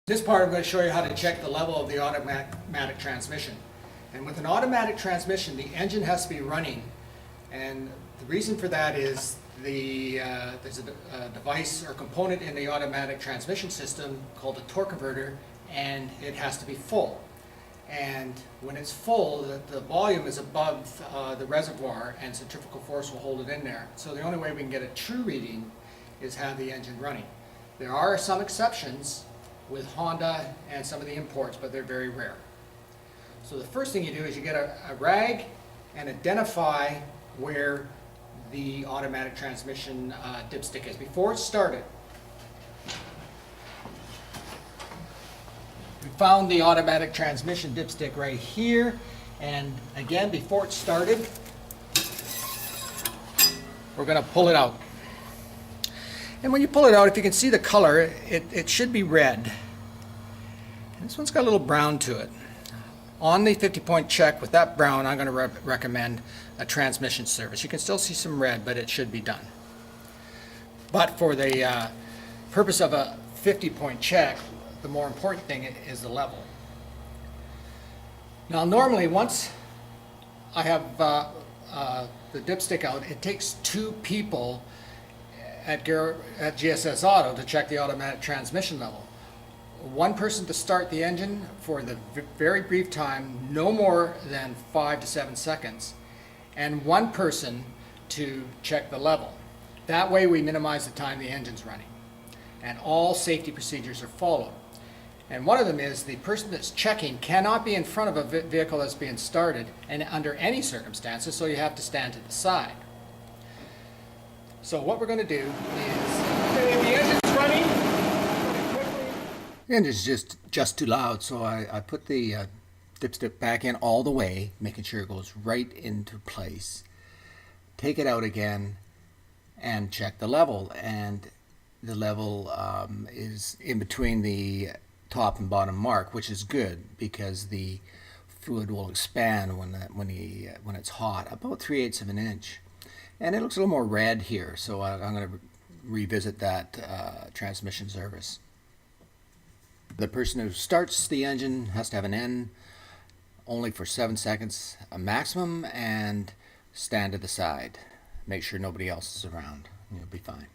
This part I'm going to show you how to check the level of the automatic transmission. And with an automatic transmission, the engine has to be running. And the reason for that is there's a device or component in the automatic transmission system called a torque converter, and it has to be full. And when it's full, the volume is above the reservoir, and centrifugal force will hold it in there. So the only way we can get a true reading is have the engine running. There are some exceptions with Honda and some of the imports, but they're very rare. So the first thing you do is you get a rag and identify where the automatic transmission dipstick is before it's started. We found the automatic transmission dipstick right here, and again, before it started, we're going to pull it out. And when you pull it out, if you can see the color, it should be red. And this one's got a little brown to it. On the 50-point check with that brown, I'm going to recommend a transmission service. You can still see some red, but it should be done. But for the purpose of a 50-point check, the more important thing is the level. Now normally, once I have the dipstick out, it takes two people at GSS Auto to check the automatic transmission level. One person to start the engine for the very brief time, no more than 5 to 7 seconds, and one person to check the level. That way we minimize the time the engine's running, and all safety procedures are followed. And one of them is the person that's checking cannot be in front of a vehicle that's being started and under any circumstances, so you have to stand to the side. So what we're going to do is, if the engine's running, the engine's just too loud, so I put the dipstick back in all the way, making sure it goes right into place. Take it out again and check the level, and the level is in between the top and bottom mark, which is good because the fluid will expand when it's hot, about 3/8 of an inch. And it looks a little more red here, so I'm going to revisit that transmission service. The person who starts the engine has to have an N only for 7 seconds, a maximum, and stand to the side. Make sure nobody else is around. You'll be fine.